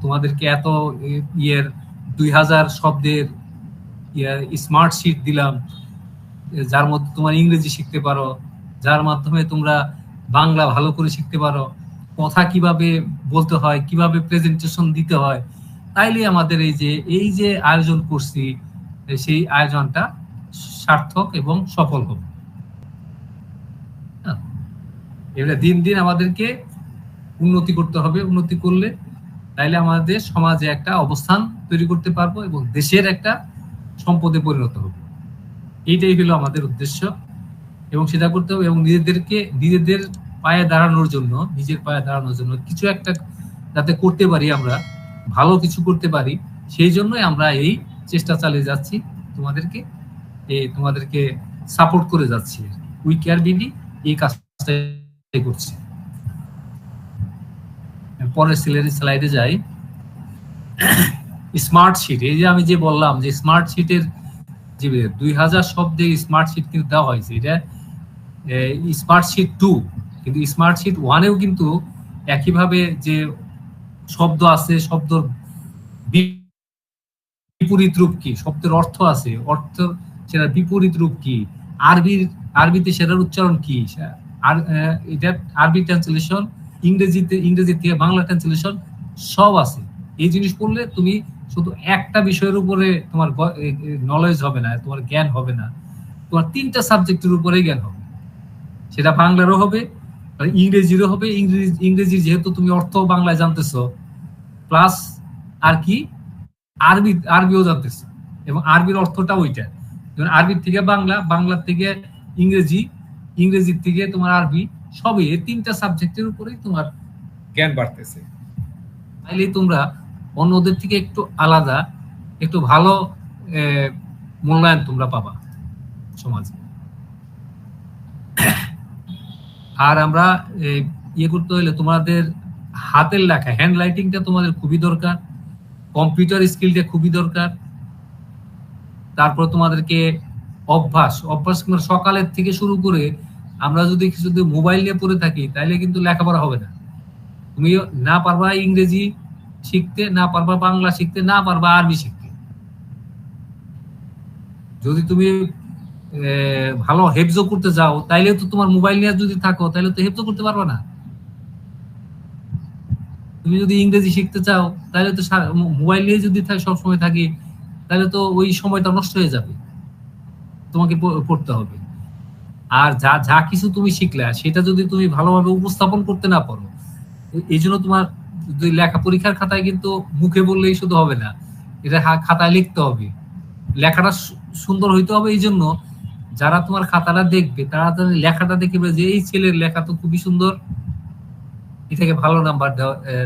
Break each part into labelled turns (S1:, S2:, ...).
S1: তোমাদেরকে এত ইয়ের 2000 শব্দের স্মার্ট শিট দিলাম, যার মধ্যে তোমার ইংরেজি শিখতে পারো, যার মাধ্যমে তোমরা বাংলা ভালো করে শিখতে পারো, কথা কিভাবে বলতে হয়, কিভাবে প্রেজেন্টেশন দিতে হয়। তাইলে আমাদের এই যে আয়োজন করছি, সেই আয়োজনটা সার্থক এবং সফল হবে। এবারে দিন দিন আমাদেরকে উন্নতি করতে হবে। উন্নতি করলে তাইলে আমাদের সমাজে একটা অবস্থান তৈরি করতে পারবো এবং দেশের একটা সম্পদে পরিণত হবে। এইটাই হলো আমাদের উদ্দেশ্য এবং সেটা করতে হবে এবং নিজেদের পায়ে দাঁড়ানোর জন্য, নিজের পায়ে দাঁড়ানোর জন্য কিছু একটা যাতে করতে পারি, আমরা ভালো কিছু করতে পারি, সেই জন্যই আমরা এই চেষ্টা চালিয়ে যাচ্ছি, তোমাদেরকে সাপোর্ট করে যাচ্ছি। উই কেয়ার বিডি এই কাজটাই করছি। পরের স্লাইডে যাই। স্মার্ট শিট, এই যে আমি যে বললাম যে স্মার্ট শিটের যে 2000 শব্দের স্মার্ট শিট কিন্তু দেওয়া হয়েছে, এটা স্মার্ট শিট 2, কিন্তু স্মার্ট শিট 1-এও কিন্তু একইভাবে যে শব্দ আছে, শব্দের বিপরীত রূপ কি, শব্দের অর্থ আছে, অর্থ সেটার বিপরীত রূপ কি, আরবিতে সেটার উচ্চারণ কি, আর এটা আরবি ট্রান্সলেশন, ইংরেজি থেকে বাংলা ট্রান্সলেশন সব আছে। এই জিনিস পড়লে তুমি শুধু একটা বিষয়ের উপরে তোমার নলেজ হবে না, তোমার জ্ঞান হবে না, তোমার 3টা সাবজেক্টের উপরে জ্ঞান হবে। সেটা বাংলারও হবে, ইংরেজিরও হবে। ইংরেজি যেহেতু তুমি অর্থ বাংলায় জানতেছো, প্লাস আর কি আরবিও জানতেছো, এবং আরবির অর্থটা ওইটা। যেমন আরবির থেকে বাংলা, বাংলার থেকে ইংরেজি, ইংরেজির থেকে তোমার আরবি, সবই এই 3টা সাবজেক্টের উপরেই তোমার জ্ঞান বাড়তেছে। তাইলে তোমরা অন্যদের থেকে একটু আলাদা, একটু ভালো মূল্যায়ন তোমরা পাবা সমাজে। আর আমরা করতে হলে তোমাদের হাতের লেখা, হ্যান্ড রাইটিংটা তোমাদের খুবই দরকার, কম্পিউটার স্কিলটা খুবই দরকার। তারপর তোমাদেরকে অভ্যাস সকালের থেকে শুরু করে, আমরা যদি মোবাইল নিয়ে পড়ে থাকি তাহলে কিন্তু লেখাপড়া হবে না। তুমি না পারবা ইংরেজি শিখতে, না পারবা বাংলা শিখতে, না পারবা আরবি শিখতে। যদি তুমি ভালো হেফজ করতে যাও, তাইলে তো তোমার মোবাইল নিয়ে যদি থাকো তাহলে তো হেফজ করতে পারবা না। তুমি যদি ইংরেজি শিখতে চাও তাহলে তো মোবাইল নিয়ে যদি সবসময় থাকি, তাহলে তো ওই সময়টা নষ্ট হয়ে যাবে, তোমাকে পড়তে হবে। আর যা কিছু তুমি শিখলে সেটা যদি তুমি ভালোভাবে উপস্থাপন করতে না পারো, এই জন্য তোমার লেখা পরীক্ষার খাতায় কিন্তু মুখে বললেই শুধু হবে না, এটা খাতায় লিখতে হবে, লেখাটা সুন্দর হইতে হবে। এই জন্য যারা তোমার খাতাটা দেখবে তারা লেখাটা দেখবে যে এই ছেলের লেখা তো খুবই সুন্দর, এটাকে ভালো নাম্বার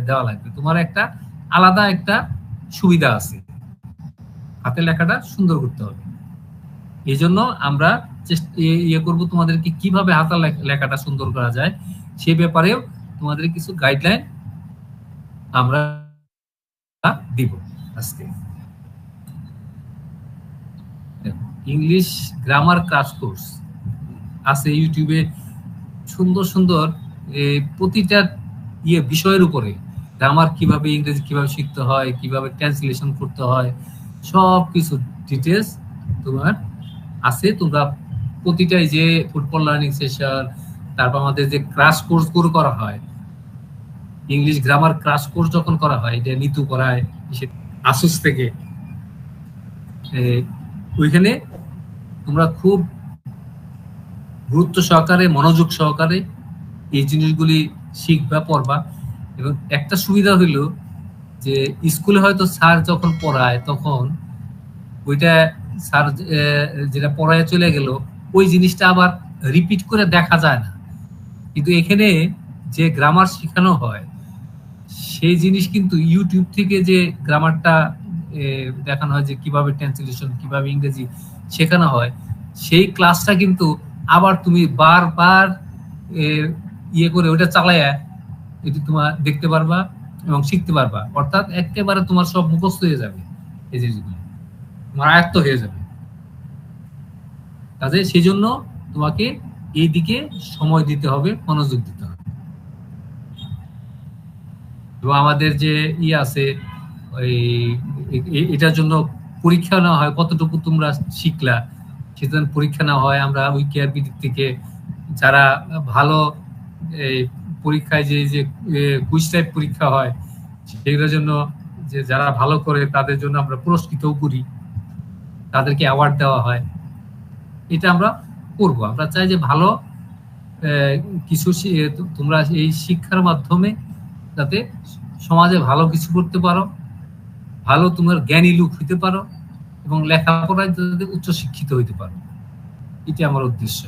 S1: দেওয়া লাগবে। তোমার একটা আলাদা একটা সুবিধা আছে, হাতের লেখাটা সুন্দর করতে হবে। এই জন্য আমরা করব তোমাদেরকে কিভাবে হাতের লেখাটা সুন্দর করা যায়, সে ব্যাপারেও তোমাদের কিছু গাইডলাইন আমরা দিব আজকে। ইংলিশ গ্রামার ক্রাশ কোর্স আছে ইউটিউবে, সুন্দর সুন্দর প্রতিটা বিষয়ের উপরে গ্রামার কিভাবে, ইংরেজি কিভাবে শিখতে হয়, কিভাবে ট্রান্সলেশন করতে হয়, সব কিছু ডিটেলস তোমার আছে। তোমরা প্রতিটাই যে ফুটবল লার্নিং সেশন, তারপর আমাদের যে ক্রাশ কোর্স গুলো করা হয়, ইংলিশ গ্রামার ক্রাশ কোর্স যখন করা হয়, এটা নিতু করায় আসুস থেকে, ওইখানে তোমরা খুব গুরুত্ব সহকারে, মনোযোগ সহকারে এই জিনিসগুলি শিখবা, পড়বা। এবং একটা সুবিধা হইলো যে স্কুলে হয়তো স্যার যখন পড়ায় তখন ওইটা স্যার যেটা পড়ায় চলে গেল, ওই জিনিসটা আবার রিপিট করে দেখা যায় না। কিন্তু এখানে যে গ্রামার শেখানো হয় সেই জিনিস কিন্তু ইউটিউব থেকে যে গ্রামারটা দেখানো হয়, যে কিভাবে ট্রান্সলেশন, কিভাবে ইংরেজি শেখানো হয়, সেই ক্লাসটা কিন্তু আবার তুমি বারবার করে ওটা চালায়া এটি তোমার দেখতে পারবা এবং শিখতে পারবা। অর্থাৎ একেবারে তোমার সব মুখস্থ হয়ে যাবে, এই জিনিসগুলো তোমার আয়ত্ত হয়ে যাবে। কাজে সেই জন্য তোমাকে এই দিকে সময় দিতে হবে, মনোযোগ দিতে হবে। এবং আমাদের যে আছে ওই এটার জন্য পরীক্ষা নেওয়া হয়, কতটুকু তোমরা শিখলা সেটা পরীক্ষা নেওয়া হয়। আমরা ওই কেআরবি দিক থেকে যারা ভালো এই পরীক্ষায় যে কুইজ টাইপ পরীক্ষা হয় সেগুলোর জন্য যে যারা ভালো করে তাদের জন্য আমরা পুরস্কৃতও করি, তাদেরকে অ্যাওয়ার্ড দেওয়া হয়। এটা আমরা করবো। আমরা চাই যে ভালো কিছু তোমরা এই শিক্ষার মাধ্যমে যাতে সমাজে ভালো কিছু করতে পারো, ভালো তোমার জ্ঞানী লোক হইতে পারো এবং লেখাপড়ায় যাতে উচ্চ শিক্ষিত হইতে পারো। এটা আমার উদ্দেশ্য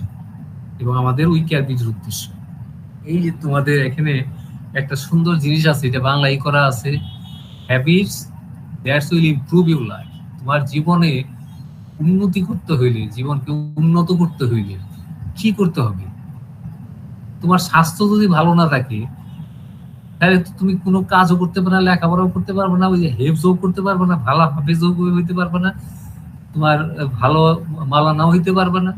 S1: এবং আমাদের ওই কেআরবির উদ্দেশ্য। এই যে তোমাদের এখানে একটা সুন্দর জিনিস আছে, এটা বাংলায় করা আছে, habits that's will improve your life. তোমার জীবনে উন্নতি করতে হইলে, জীবনকে উন্নত করতে হইলে কি করতে হবে? তোমার স্বাস্থ্য যদি ভালো না থাকে তাহলে তুমি কোনো কাজও করতে পারবে না, লেখাপড়াও করতে পারবে না, ওই যে হেফজও করতে পারবে না, ভালো হাফেজও হইতে পারবে না, তোমার ভালো মালানাও হইতে পারবে না,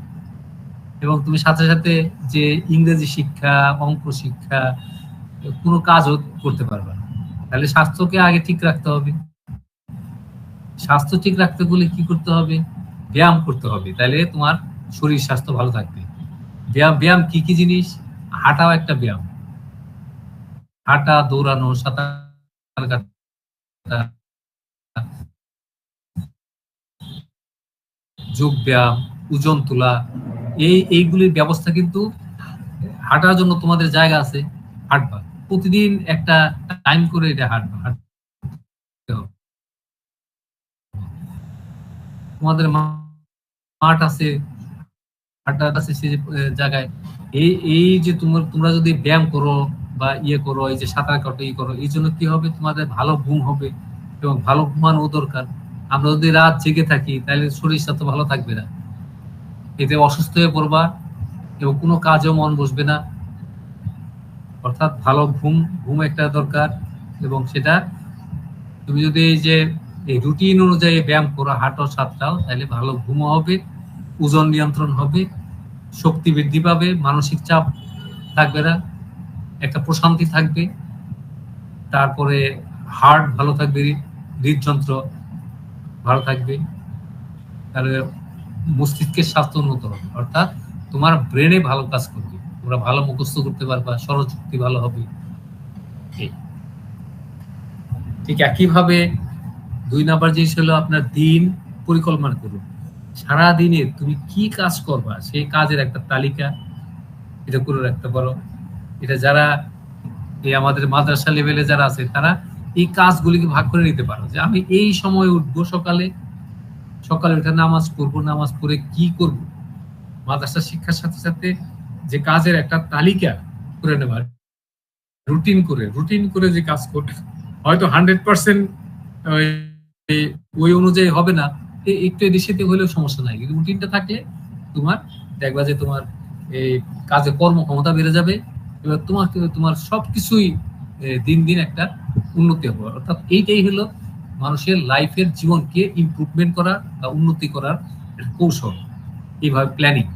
S1: এবং তুমি সাথে সাথে যে ইংরেজি শিক্ষা, অঙ্ক শিক্ষা, কোনো কাজও করতে পারবে না। তাহলে স্বাস্থ্যকে আগে ঠিক রাখতে হবে। স্বাস্থ্য ঠিক রাখতে গেলে কি করতে হবে? ব্যায়াম করতে হবে, তাহলে তোমার শরীর স্বাস্থ্য ভালো থাকবে। ব্যায়াম কি কি জিনিস? হাঁটাও একটা ব্যায়াম, হাঁটা, দৌড়ানো, সাঁতার কাটা, যোগ ব্যায়াম, ওজন তোলা, এইগুলির ব্যবস্থা কিন্তু হাঁটার জন্য তোমাদের জায়গা আছে, হাঁটবা প্রতিদিন একটা টাইম করে, এটা হাঁটবা। তোমাদের মাঠ আছে, হাঁটার আছে সে জায়গায়। এই যে তোমরা যদি ব্যায়াম করো বা করো, এই যে সাঁতার কাটো, করো, এই জন্য কি হবে? তোমাদের ভালো ঘুম হবে এবং ভালো ঘুমানো দরকার। আমরা যদি রাত জেগে থাকি তাহলে শরীর স্বাস্থ্য ভালো থাকবে না, এতে অসুস্থ হয়ে পড়বা এবং কোনো কাজেও মন বসবে না। অর্থাৎ ভালো ঘুম একটা দরকার, এবং সেটা তুমি যদি এই যে এই রুটিন অনুযায়ী ব্যায়াম করো, হাঁটো, সাঁতরাও, তাহলে ভালো ঘুমও হবে, ওজন নিয়ন্ত্রণ হবে, শক্তি বৃদ্ধি পাবে, মানসিক চাপ থাকবে না, একটা প্রশান্তি থাকবে। তারপরে হার্ট ভালো থাকবে, হৃদযন্ত্র ভালো থাকবে, তাহলে মস্তিষ্কের স্বাস্থ্য উন্নত হবে, অর্থাৎ তোমার ব্রেনে ভালো কাজ করবে, তোমরা ভালো মুখস্থ করতে পারবা, স্মরণশক্তি ভালো হবে। ঠিক একইভাবে 2 নাম্বার জিনিস হলো আপনার দিন পরিকল্পনা করুন। সারা দিনে তুমি কি কাজ করবা সেই কাজের একটা তালিকা এটা করে রাখতে পারো। এটা যারা এই আমাদের মাদ্রাসা লেভেলে যারা আছে তারা এই কাজগুলিকে ভাগ করে নিতে পারো, যে আমি এই সময় উঠবো, সকালে উঠে নামাজ পড়বো, নামাজ পড়ে কি করব, মাদ্রাসা শিক্ষার সাথে সাথে যে কাজের একটা তালিকা করে নেবা, রুটিন করে যে কাজ করবে, হয়তো 100% ওই অনুযায়ী হবে না, একটু এদিকে হলেও সমস্যা নাই, কিন্তু রুটিনটা থাকলে তোমার দেখবা যে তোমার এই কাজে কর্মক্ষমতা বেড়ে যাবে, এবার তোমার সবকিছুই দিন দিন একটা উন্নতি হবে। অর্থাৎ এইটাই হলো মানুষের লাইফের, জীবনকে ইমপ্রুভমেন্ট করা বা উন্নতি করার কৌশল, এইভাবে প্ল্যানিং।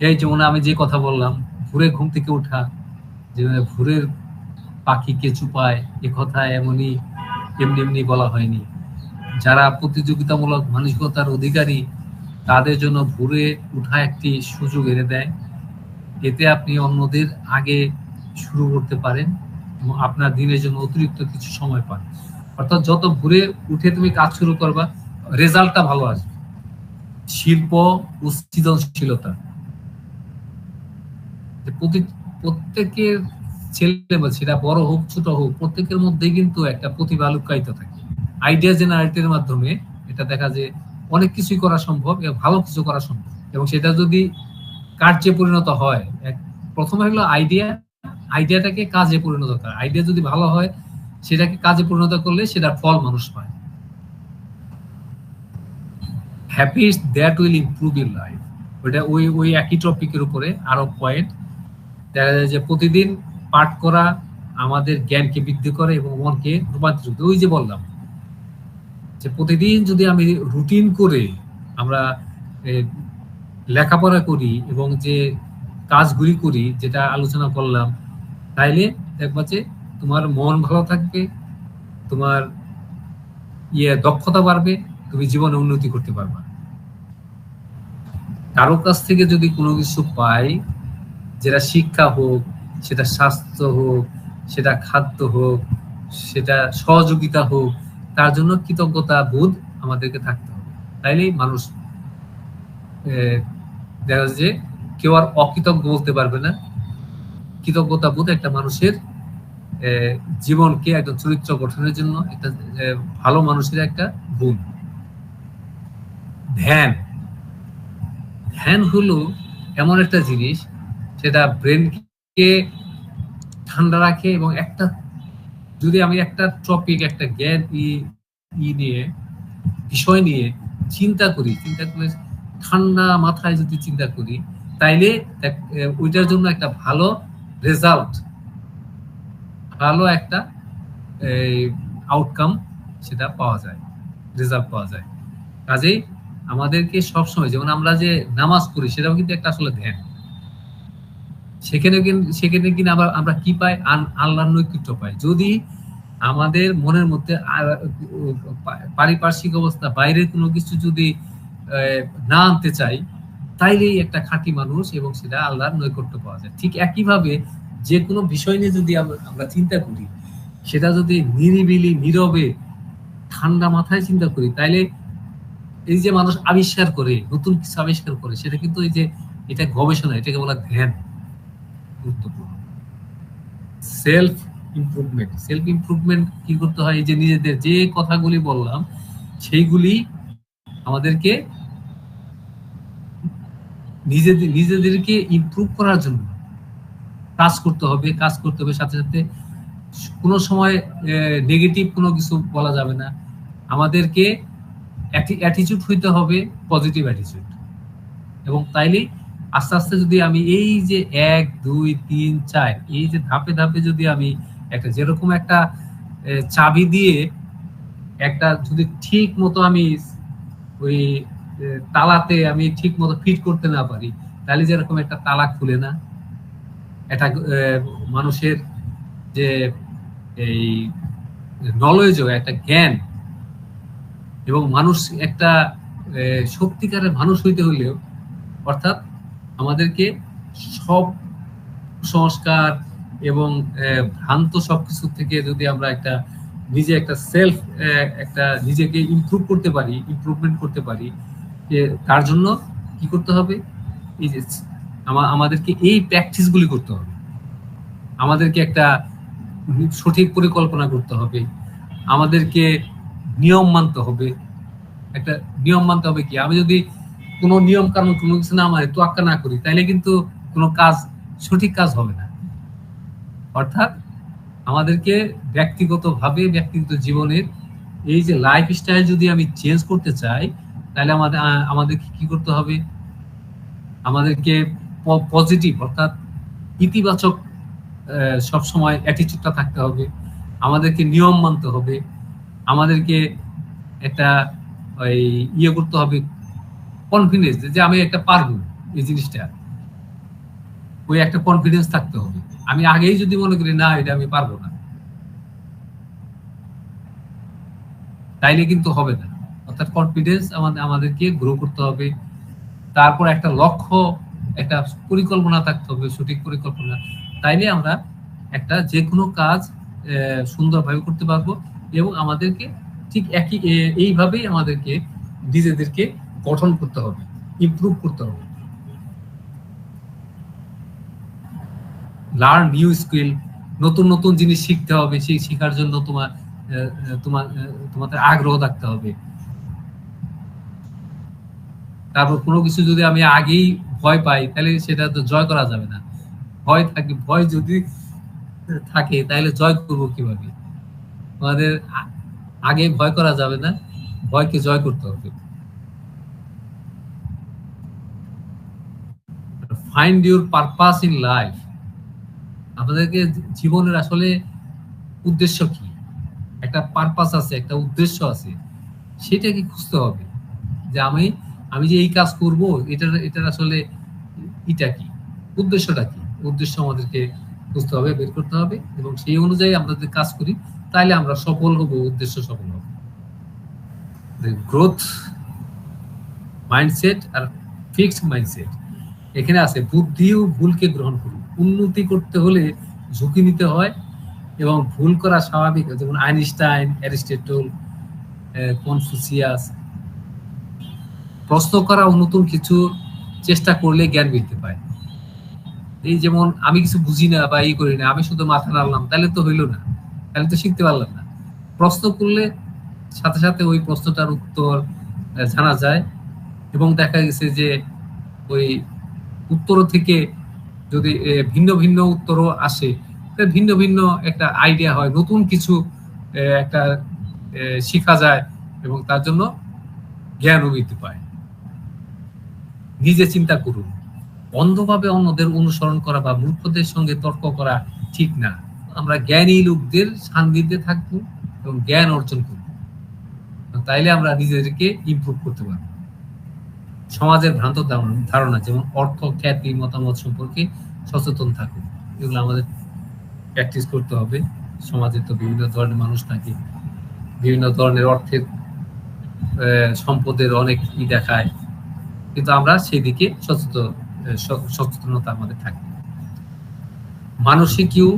S1: এই যেমন আমি যে কথা বললাম, ভোরে ঘুম থেকে ওঠা, যে ভোরের পাখিকে চুপায়, এ কথা এমনি এমনি বলা হয়নি। যারা প্রতিযোগিতামূলক মানসিকতার অধিকারী তাদের জন্য ভোরে উঠা একটি সুযোগ এনে দেয়। এতে আপনি অন্যদের আগে শুরু করতে পারেন এবং আপনার দিনের জন্য অতিরিক্ত কিছু সময় পান। অর্থাৎ যত ভোরে উঠে তুমি কাজ শুরু করবা, রেজাল্টটা ভালো আসবে। শিল্প ও সৃজনশীলতা, প্রত্যেকের ছেলে বা সেটা বড় হোক ছোট হোক, প্রত্যেকের মধ্যেই কিন্তু একটা প্রতিভা লুকায়িত থাকে। আইডিয়া জেনারেটের মাধ্যমে এটা দেখা যায় অনেক কিছুই করা সম্ভব এবং ভালো কিছু করা সম্ভব, এবং সেটা যদি কার্যে পরিণত হয়, প্রথমে হলো আইডিয়াটাকে কাজে পরিণত করা। আইডিয়া যদি ভালো হয়, সেটাকে কাজে পরিণত করলে সেটার ফল মানুষ পায়। Habits that will improve your life, ওইটা ওই একই টপিকের উপরে আরো পয়েন্ট। দেখা যায় যে প্রতিদিন পাঠ করা আমাদের জ্ঞানকে বৃদ্ধি করে এবং মনকে রূপান্তরিত। ওই যে বললাম যে প্রতিদিন যদি আমি রুটিন করে আমরা লেখাপড়া করি এবং যে কাজগুলি করি, যেটা আলোচনা করলাম, তাইলে দেখবা যে তোমার মন ভালো থাকবে, তোমার দক্ষতা বাড়বে, তুমি জীবনে উন্নতি করতে পারবা। কারো কাছ থেকে যদি কোনো কিছু পাই, যেটা শিক্ষা হোক, সেটা স্বাস্থ্য হোক, সেটা খাদ্য হোক, সেটা সহযোগিতা হোক, তার জন্য কৃতজ্ঞতা বোধ আমাদেরকে থাকতে হবে। তাইলেই মানুষ দেখা যাচ্ছে যে কেউ আর অকৃতজ্ঞ বলতে পারবে না। কৃতজ্ঞতা বোধ একটা মানুষের জীবনকে একটা চরিত্র গঠনের জন্য একটা ভালো মানুষের একটা গুণ। ধ্যান, ধ্যান হলো এমন একটা জিনিস, সেটা ব্রেনকে ঠান্ডা রাখে এবং একটা, যদি আমি একটা টপিক, একটা জ্ঞান নিয়ে, বিষয় নিয়ে চিন্তা করি, চিন্তা করে ঠান্ডা মাথায় যদি চিন্তা করি, তাইলে ওইটার জন্য একটা ভালো রেজাল্ট, ভালো একটা আউটকাম সেটা পাওয়া যায়, রেজাল্ট পাওয়া যায়। কাজেই আমাদেরকে সবসময়, যেমন আমরা যে নামাজ পড়ি, সেটাও কিন্তু একটা আসলে ধ্যান। সেখানে কিনা আবার আমরা কি পাই? আল্লাহর নৈকট্য পাই। যদি আমাদের মনের মধ্যে পারিপার্শ্বিক অবস্থা, বাইরের কোনো কিছু যদি না আনতে চাই, তাইলেই একটা খাঁটি মানুষ এবং সেটা আল্লাহর নৈকট্য পাওয়া যায়। ঠিক একইভাবে যে কোনো বিষয় নিয়ে যদি আমরা চিন্তা করি, সেটা যদি নিরিবিলি, নীরবে, ঠান্ডা মাথায় চিন্তা করি, তাইলে এই যে মানুষ আবিষ্কার করে, নতুন কিছু আবিষ্কার করে, সেটা কিন্তু এই যে এটা গবেষণা, এটাকে বলা ধ্যান। গুরুত্বপূর্ণ সেলফ ইমপ্রুভমেন্ট। সেলফ ইমপ্রুভমেন্ট কি করতে হয়? যে নিজেদের যে কথাগুলি বললাম, সেইগুলি আমাদেরকে নিজেদেরকে ইমপ্রুভ করার জন্য কাজ করতে হবে। কাজ করতে হবে, সাথে সাথে কোনো সময় নেগেটিভ কোনো কিছু বলা যাবে না। আমাদেরকে অ্যাটিটিউড হইতে হবে পজিটিভ অ্যাটিটিউড। এবং তাইলে আস্তে আস্তে যদি আমি এই যে 1 2 3 4 এই যে ধাপে ধাপে যদি আমি একটা, যেরকম একটা চাবি দিয়ে একটা যদি ঠিক মতো আমি ওই তালাতে আমি ঠিক মতো ফিট করতে না পারি, তাহলে যেরকম একটা তালা খুলে না। একটা মানুষের যে এই নলেজ, একটা জ্ঞান, এবং মানুষ একটা সত্যিকারের মানুষ হইতে হইলেও, অর্থাৎ আমাদেরকে সব সংস্কার এবং ভ্রান্ত সবকিছু থেকে যদি আমরা একটা নিজে একটা সেলফ, একটা নিজেকে ইমপ্রুভ করতে পারি, ইমপ্রুভমেন্ট করতে পারি, তার জন্য কি করতে হবে? এই যে আমাদেরকে এই প্র্যাকটিস গুলি করতে হবে। আমাদেরকে একটা সঠিক পরিকল্পনা করতে হবে, আমাদেরকে নিয়ম মানতে হবে। একটা নিয়ম মানতে হবে কি, আমি যদি কোনো নিয়ম কানুন কোনো কিছু না মানে তোয়াক্কা না করি, তাইলে কিন্তু কোনো কাজ, সঠিক কাজ হবে না। অর্থাৎ আমাদেরকে ব্যক্তিগতভাবে, ব্যক্তিগত জীবনের এই যে লাইফ স্টাইল যদি আমি চেঞ্জ করতে চাই, তাহলে আমাদেরকে কি করতে হবে? আমাদেরকে পজিটিভ, অর্থাৎ ইতিবাচক সবসময় অ্যাটিটিউডটা থাকতে হবে। আমাদেরকে নিয়ম মানতে হবে, আমাদেরকে একটা করতে হবে, কনফিডেন্স যে আমি একটা পারবো এই জিনিসটা, ওই একটা কনফিডেন্স থাকতে হবে। আমি আগেই যদি মনে করি না এটা আমি পারবো না, তাইলে কিন্তু হবে না। অর্থাৎ কনফিডেন্স আমাদেরকে গ্রো করতে হবে। তারপর একটা লক্ষ্য, একটা পরিকল্পনা থাকতে হবে, সঠিক পরিকল্পনা। তাইলে আমরা একটা যে কোনো কাজ সুন্দরভাবে করতে পারবো। এবং আমাদেরকে ঠিক এইভাবেই আমাদেরকে নিজেদেরকে গঠন করতে হবে, ইমপ্রুভ করতে হবে। লার্ন নিউ স্কিল, নতুন নতুন জিনিস শিখতে হবে। সেই শেখার জন্য তোমাদের আগ্রহ থাকতে হবে। তারপর কোনো কিছু যদি আমি আগেই ভয় পাই, তাহলে সেটা তো জয় করা যাবে না। ভয় যদি থাকে, তাহলে জয় করব কিভাবে? আমাদের আগে ভয় করা যাবে না, ভয়কে জয় করতে হবে। Find your purpose in life. আমাদেরকে জীবনের আসলে উদ্দেশ্য কি? একটা পারপাস আছে, একটা উদ্দেশ্য আছে, সেটাকে খুঁজতে হবে। যে আমি যে এই কাজ করব, এটার আসলে এটা কি, উদ্দেশ্যটা কি? উদ্দেশ্য আমাদেরকে বুঝতে হবে, বের করতে হবে, এবং সেই অনুযায়ী আমরা যদি কাজ করি তাহলে আমরা সফল হব, উদ্দেশ্য সফল হবে। গ্রোথ মাইন্ডসেট আর ফিক্সড মাইন্ডসেট, এখানে আছে বুদ্ধি ও ভুলকে গ্রহণ করুন। উন্নতি করতে হলে ঝুঁকি নিতে হয় এবং ভুল করা স্বাভাবিক, যেমন আইনস্টাইন, অ্যারিস্টটল, কনফুসিয়াস। প্রশ্ন করা ও নতুন কিছু চেষ্টা করলে জ্ঞান বৃদ্ধি পায়। এই যেমন আমি কিছু বুঝি না বা করি না, আমি শুধু মাথা নাড়লাম, তাহলে তো হইলো না, তাহলে তো শিখতে পারলাম না। প্রশ্ন করলে সাথে সাথে ওই প্রশ্নটার উত্তর জানা যায়, এবং দেখা গেছে যে ওই উত্তর থেকে যদি ভিন্ন ভিন্ন উত্তরও আসে, ভিন্ন ভিন্ন একটা আইডিয়া হয়, নতুন কিছু একটা শেখা যায়, এবং তার জন্য জ্ঞানও বৃদ্ধি পায়। নিজে চিন্তা করুন। অন্ধভাবে অন্যদের অনুসরণ করা বা মূর্খদের সঙ্গে তর্ক করা ঠিক না। আমরা জ্ঞানী লোকদের সান্নিধ্যে থাকবো এবং জ্ঞান অর্জন করব, তাইলে আমরা নিজেদেরকে ইমপ্রুভ করতে পারবো। সমাজের ভ্রান্ত ধারণা, যেমন অর্থ, খ্যাতি, মতামত সম্পর্কে সচেতন থাকুন। এগুলো আমাদের প্র্যাকটিস করতে হবে। সমাজে তো বিভিন্ন ধরনের মানুষ থাকে, বিভিন্ন ধরনের অর্থের সম্পদের অনেক দেখায়, কিন্তু আমরা সেই দিকে সচেতনতা আমাদের থাকবে। মানসিক ও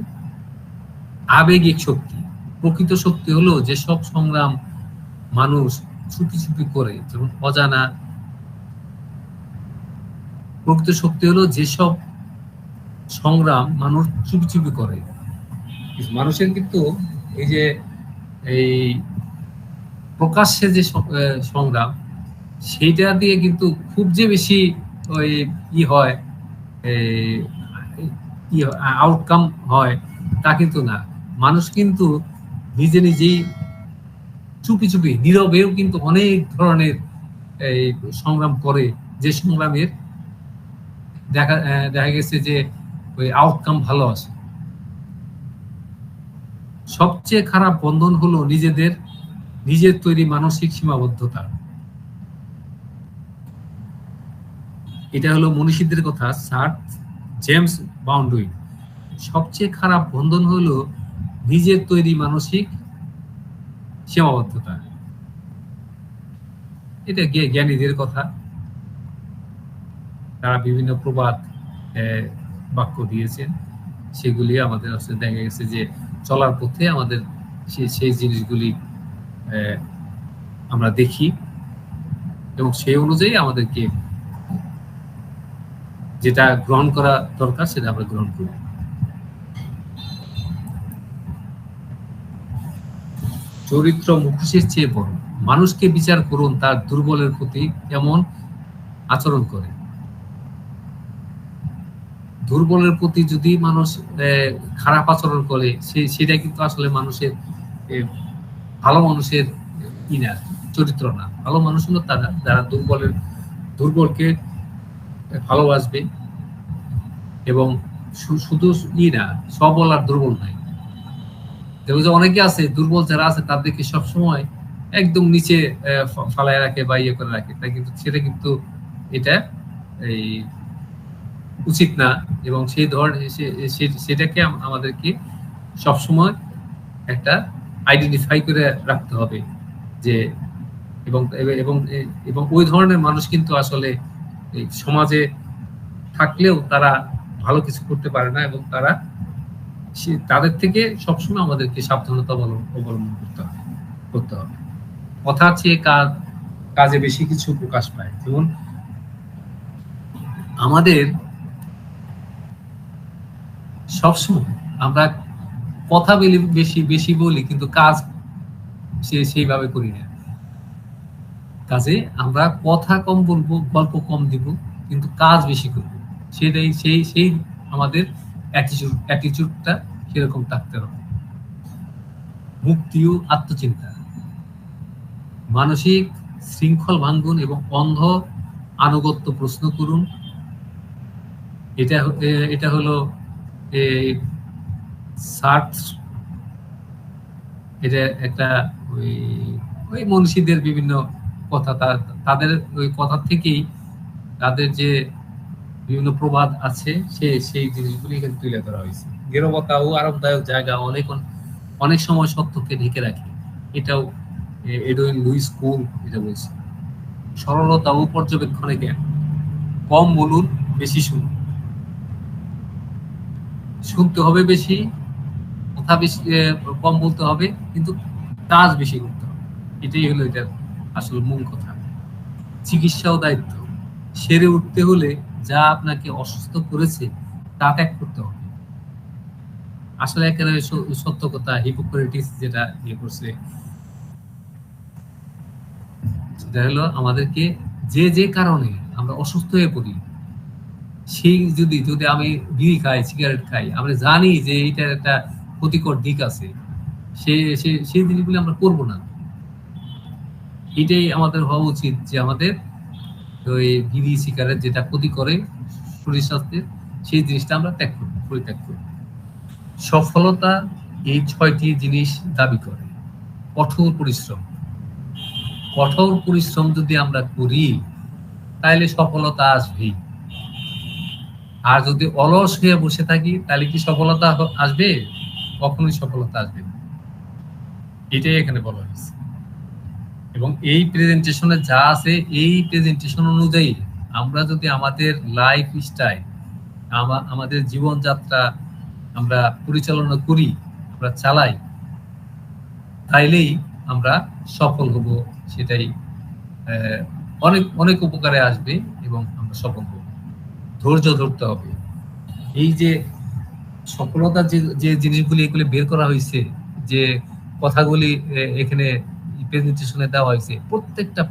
S1: আবেগিক শক্তি। প্রকৃত শক্তি হলো যেসব সংগ্রাম মানুষ চুপি চুপি করে, যেমন অজানা। প্রকৃত শক্তি হলো যেসব সংগ্রাম মানুষ চুপি চুপি করে। মানুষের কিন্তু এই যে এই প্রকাশ্যে যে সংগ্রাম, সেইটা দিয়ে কিন্তু খুব যে বেশি ওই হয়, আউটকাম হয় তা কিন্তু না। মানুষ কিন্তু নিজে নিজেই চুপি চুপি নীরবেও কিন্তু অনেক ধরনের এই সংগ্রাম করে, যে সংগ্রামের দেখা গেছে যে ওই আউটকাম ভালো আছে। সবচেয়ে খারাপ বন্ধন হলো নিজের তৈরি মানসিক সীমাবদ্ধতা। এটা হলো মনীষীদের কথা, স্যার জেমস বাউন্ডুইন। সবচেয়ে খারাপ বন্ধন হলো নিজের তৈরি মানসিক সীমাবদ্ধতা। এটা জ্ঞানীদের কথা, তারা বিভিন্ন প্রবাদ বাক্য দিয়েছেন, সেগুলি আমাদের দেখা গেছে যে চলার পথে আমাদের সেই জিনিসগুলি আমরা দেখি, এবং সেই অনুযায়ী আমাদেরকে যেটা গ্রহণ করা দরকার সেটা আমরা গ্রহণ করি। চরিত্র মুখোশের চেয়ে বড়। মানুষকে বিচার করুন তার দুর্বলের প্রতি কেমন আচরণ করে। দুর্বলের প্রতি যদি মানুষ খারাপ আচরণ করে, সেটা কিন্তু আসলে মানুষের ভালো মানুষের না, চরিত্র না। ভালো মানুষ হলো তারা যারা দুর্বলকে ভালোবাসবে, এবং শুধু না, সবল আর দুর্বল নাই। দেখো যে অনেকে আছে দুর্বল যারা আছে তাদেরকে সবসময় একদম নিচে ফালায় রাখে বা করে রাখে, তাই কিন্তু সেটা কিন্তু এটা এই উচিত না, এবং সেই ধরনের সেটাকে আমাদেরকে সবসময় একটা আইডেন্টিফাই করে রাখতে হবে যে, এবং ওই ধরনের মানুষ কিন্তু আসলে এই সমাজে থাকলেও তারা ভালো কিছু করতে পারে না, এবং তাদের থেকে সবসময় আমাদেরকে সাবধানতা অবলম্বন করতে হবে। কথার চেয়ে কাজে বেশি কিছু প্রকাশ পায়। যেমন আমাদের সবসময় আমরা কথা বেশি বলি, কিন্তু কাজ সেইভাবে করি না। কাজে আমরা কথা কম বলবো, গল্প কম দিব, কিন্তু কাজ বেশি করবো। সেটাই সেই আমাদের অ্যাটিটিউডটা সেরকম থাকতে হবে। মুক্তি ও আত্মচিন্তা। মানসিক শৃঙ্খল ভাঙ্গুন এবং অন্ধ আনুগত্য প্রশ্ন করুন। এটা হলো এটা একটা ওই মনীষীদের বিভিন্ন কথা, তাদের ওই কথা থেকেই তাদের যে বিভিন্ন প্রবাদ আছে সেই জিনিসগুলি এখানে তুলে ধরা হয়েছে। নীরবতা ও আরামদায়ক জায়গা অনেক সময় সত্যকে ঢেকে রাখে। এটাও এডউইন লুইস কুল এটা বলছে। সরলতা ও পর্যবেক্ষণে জ্ঞান, কম বলুন, বেশি শুনুন। শুনতে হবে বেশি, কথা বেশি, কম বলতে হবে, কিন্তু কাজ বেশি করতে হবে। এটাই হলো এটার আসল মূল কথা। চিকিৎসা ও দায়িত্ব, সেরে উঠতে হলে যা আপনাকে অসুস্থ করেছে তা ত্যাগ করতে হবে। আসলে একেবারে সত্য কথা। হিপোক্রেটিস যেটা ইয়ে করছে সেটা হলো আমাদেরকে যে যে কারণে আমরা অসুস্থ হয়ে পড়ি, সেই যদি যদি আমি বিড়ি খাই, সিগারেট খাই, আমরা জানি যে এইটার একটা ক্ষতিকর দিক আছে, সেই জিনিসগুলো আমরা করবো না। এটাই আমাদের হওয়া উচিত যে আমাদের ওই বিড়ি সিগারেট যেটা ক্ষতি করে শরীর স্বাস্থ্যের, সেই জিনিসটা আমরা ত্যাগ করব, পরিত্যাগ করব। সফলতা এই ৬টি জিনিস দাবি করে। কঠোর পরিশ্রম, কঠোর পরিশ্রম যদি আমরা করি তাহলে সফলতা আসবেই। আর যদি অলস হয়ে বসে থাকি তাহলে কি সফলতা আসবে? কখনোই সফলতা আসবে না। এটাই এখানে বলা হয়েছে। এবং এই প্রেজেন্টেশনে যা আছে, এই প্রেজেন্টেশন অনুযায়ী আমরা যদি আমাদের লাইফ স্টাইল, আমাদের জীবনযাত্রা আমরা পরিচালনা করি, আমরা চালাই, তাইলেই আমরা সফল হব। সেটাই অনেক অনেক উপকারে আসবে এবং আমরা সফল হব। ধৈর্য ধরতে হবে। এই যে সফলতার যে জিনিসগুলি এগুলি বের করা হয়েছে, যে কথাগুলি এখানে প্রেজেন্টেশনে দেওয়া হয়েছে, প্রত্যেকটা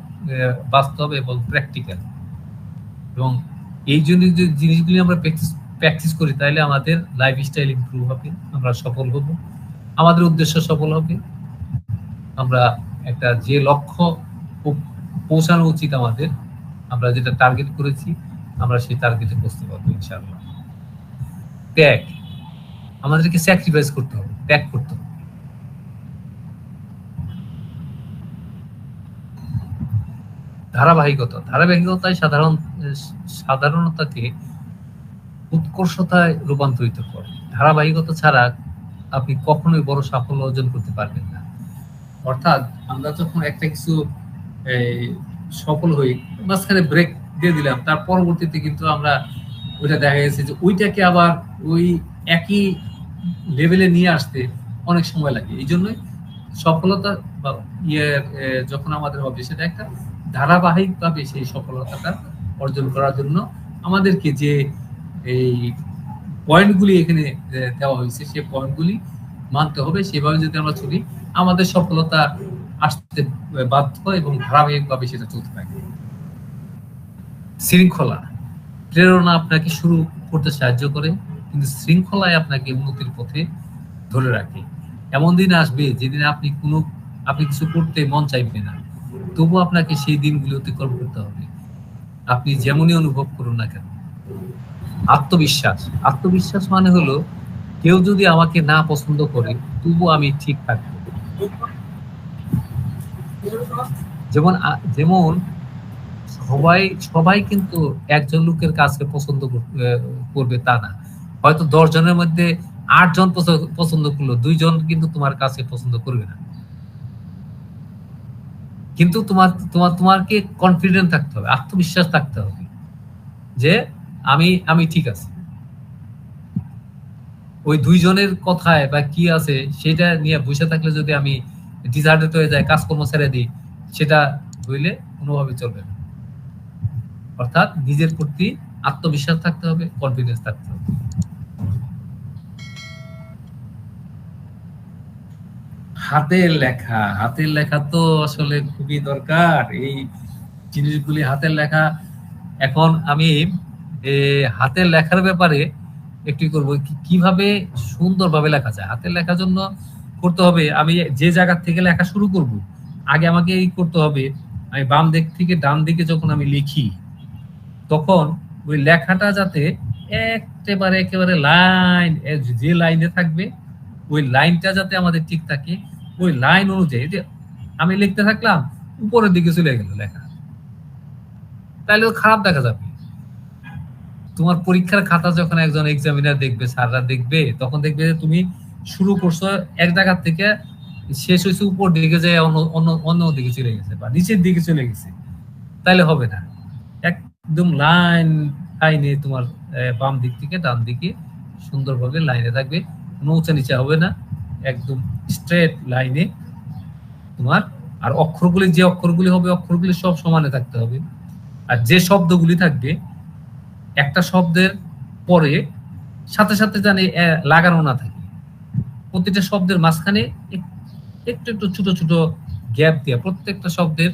S1: বাস্তব এবং প্র্যাকটিক্যাল। এবং এই জন্য যে জিনিসগুলি আমরা প্র্যাকটিস করি তাহলে আমাদের লাইফ স্টাইল ইমপ্রুভ হবে, আমরা সফল হব, আমাদের উদ্দেশ্য সফল হবে, আমরা একটা যে লক্ষ্য পৌঁছানো উচিত আমাদের, আমরা যেটা টার্গেট করেছি, আমরা সেই টার্গেটে পৌঁছতে পারবো ইনশাআল্লাহ। ত্যাগ, আমাদেরকে স্যাক্রিফাইস করতে হবে, ত্যাগ করতে হবে। ধারাবাহিকতায় সাধারণতাকে উৎকর্ষতায় রূপান্তরিত করে। ধারাবাহিকতা ছাড়া আপনি কখনোই বড় সাফল্য অর্জন করতে পারবেন না। অর্থাৎ আমরা যখন একটা কিছু সফল হই, মাঝখানে ব্রেক দিয়ে দিলাম, তার পরবর্তীতে কিন্তু আমরা ওইটা দেখা গেছে যে ওইটাকে আবার ওই একই লেভেলে নিয়ে আসতে অনেক সময় লাগে। এই জন্যই সফলতা বা যখন আমাদের হবে, সেটা একটা ধারাবাহিকভাবে সেই সফলতাটা অর্জন করার জন্য আমাদেরকে যে এই পয়েন্টগুলি এখানে দেওয়া হয়েছে, সেই পয়েন্টগুলি মানতে হবে। সেভাবে যদি আমরা চলি, আমাদের সফলতা আসতে বাধ্য এবং ধারাবাহিকভাবে সেটা চলতে থাকে। শৃঙ্খলা, প্রেরণা আপনাকে শুরু করতে সাহায্য করে, কিন্তু শৃঙ্খলায় আপনাকে উন্নতির পথে ধরে রাখে। এমন দিন আসবে যেদিন আপনি কিছু করতে মন চাইবে না, তবু আপনাকে সেই দিনগুলি অতিক্রম করতে হবে, আপনি যেমনই অনুভব করুন না কেন। আত্মবিশ্বাস মানে হলো কেউ যদি আমাকে না পছন্দ করে তবু আমি ঠিক থাকবো। যেমন সবাই কিন্তু একজন লোকের কাছে পছন্দ করবে তা না। হয়তো 10 জনের মধ্যে 8 জন পছন্দ করলো, 2 জন কিন্তু তোমার কাছে পছন্দ করবে না। কিন্তু তোমাকে কনফিডেন্ট থাকতে হবে, আত্মবিশ্বাস থাকতে হবে যে আমি ঠিক আছে। ওই 2 জনের কথায় বা কি আছে সেটা নিয়ে বসে থাকলে যদি আমি ডিসার্টেড হয়ে যাই, কাজকর্ম ছেড়ে দিই, সেটা হইলে কোনোভাবে চলবে না। অর্থাৎ নিজের প্রতি আত্মবিশ্বাস থাকতে হবে, কনফিডেন্স থাকতে হবে। হাতের লেখা তো আসলে খুবই দরকার। এই জিনিসগুলি হাতের লেখা, এখন আমি হাতের লেখার ব্যাপারে একটু করবো, কিভাবে সুন্দরভাবে লেখা যায়। হাতের লেখার জন্য করতে হবে, আমি যে জায়গা থেকে লেখা শুরু করব, আগে আমাকে এই করতে হবে, আমি বাম দিক থেকে ডান দিকে যখন আমি লিখি, তখন ওই লেখাটা যাতে একেবারে লাইন, যে লাইনে থাকবে ওই লাইনটা যাতে আমাদের ঠিক থাকে, ওই লাইন অনুযায়ী যে আমি লিখতে থাকলাম, উপরের দিকে চলে গেল লেখা, তাহলে খারাপ দেখা যাবে। তোমার পরীক্ষার খাতা যখন একজন এক্সামিনার দেখবে, স্যাররা দেখবে, তখন দেখবে যে তুমি শুরু করছো এক জায়গা থেকে, শেষ হয়েছে উপর দিকে যায় অন্য অন্য অন্য দিকে চলে গেছে বা নিচের দিকে চলে গেছে, তাইলে হবে না। একদম লাইনে তোমার বাম দিক থেকে ডান দিকে সুন্দরভাবে লাইনে থাকবে, কোনো উঁচা নিচা হবে না, একদম স্ট্রেট লাইনে তোমার। আর অক্ষরগুলি, যে অক্ষরগুলি হবে, অক্ষরগুলি সব সমানে থাকতে হবে। আর যে শব্দগুলি থাকবে, একটা শব্দের পরে সাথে সাথে জানে লাগানো না থাকে, প্রতিটা শব্দের মাঝখানে একটু একটু ছোট ছোট গ্যাপ দিয়ে, প্রত্যেকটা শব্দের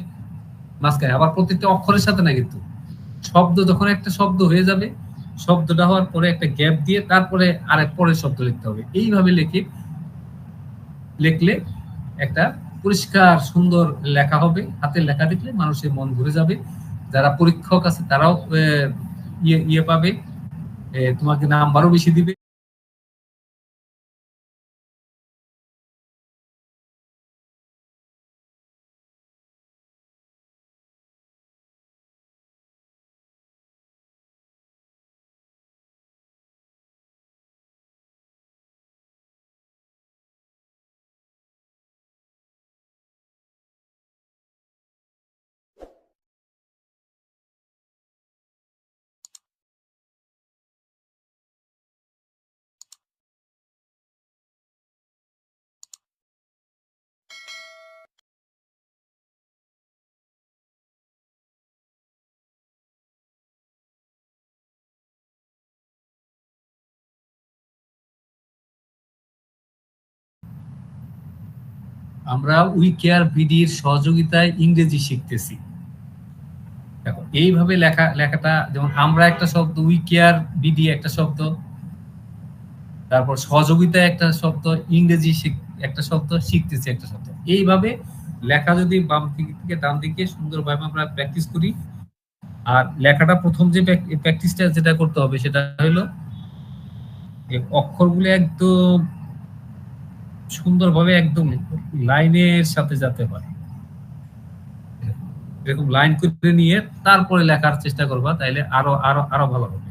S1: মাঝখানে, আবার প্রত্যেকটা অক্ষরের সাথে না, কিন্তু শব্দ যখন একটা শব্দ হয়ে যাবে, শব্দটা হওয়ার পরে একটা গ্যাপ দিয়ে তারপরে আরেক পরের শব্দ লিখতে হবে। এইভাবে লিখলে একটা পরিষ্কার সুন্দর লেখা হবে। হাতের লেখা দেখলে মানুষের মন ঘুরে যাবে, যারা পরীক্ষক আছে তারাও ইয়ে পাবে, তোমাকে নাম্বারও বেশি দিবে। আমরা উই কেয়ার বিডির সহযোগিতায় ইংরেজি শিখতেছি। দেখো এইভাবে লেখাটা, যেমন আমরা একটা শব্দ, উই কেয়ার বিডি একটা শব্দ, তারপর সহযোগিতায় একটা শব্দ, ইংরেজি একটা শব্দ, শিখতেছি একটা শব্দ। এইভাবে লেখা যদি বাম দিক থেকে ডান দিকে সুন্দরভাবে আমরা প্র্যাকটিস করি, আর লেখাটা প্রথম যে প্র্যাকটিসটা যেটা করতে হবে সেটা হলো অক্ষরগুলো একদম সুন্দরভাবে একদম লাইনের সাথে যেতে হয়, এরকম লাইন করে নিয়ে তারপরে লেখার চেষ্টা করবা, তাইলে আরো আরো আরো ভালো হবে।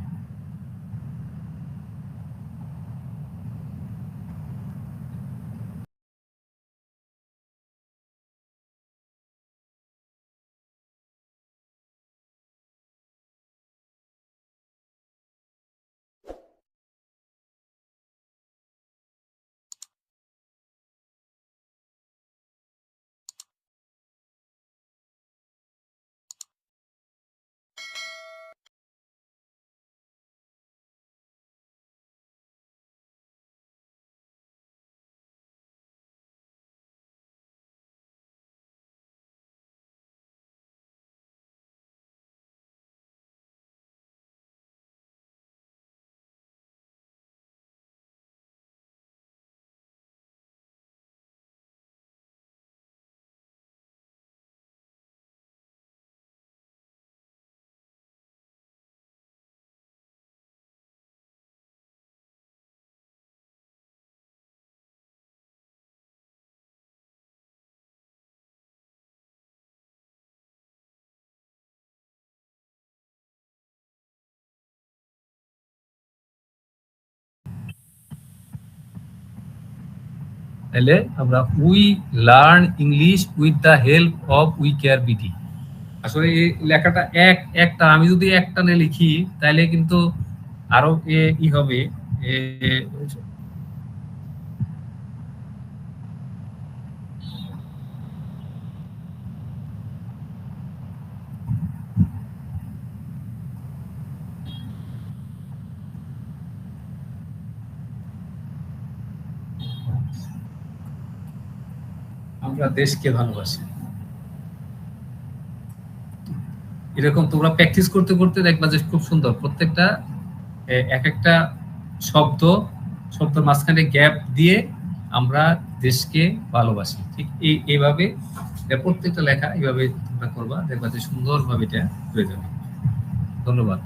S1: তাহলে আমরা we learn English with the help of we care BD. আসলে এই লেখাটা একটা আমি যদি একটানে লিখি তাহলে কিন্তু আরো ই হবে। আমরা দেশকে ভালোবাসি, এরকম তোমরা প্র্যাকটিস করতে করতে দেখবা যে খুব সুন্দর প্রত্যেকটা এক একটা শব্দের মাঝখানে গ্যাপ দিয়ে আমরা দেশকে ভালোবাসি। ঠিক এইভাবে প্রত্যেকটা লেখা এইভাবে তোমরা করবা, দেখবা যে সুন্দরভাবে এটা হয়ে যাবে। ধন্যবাদ।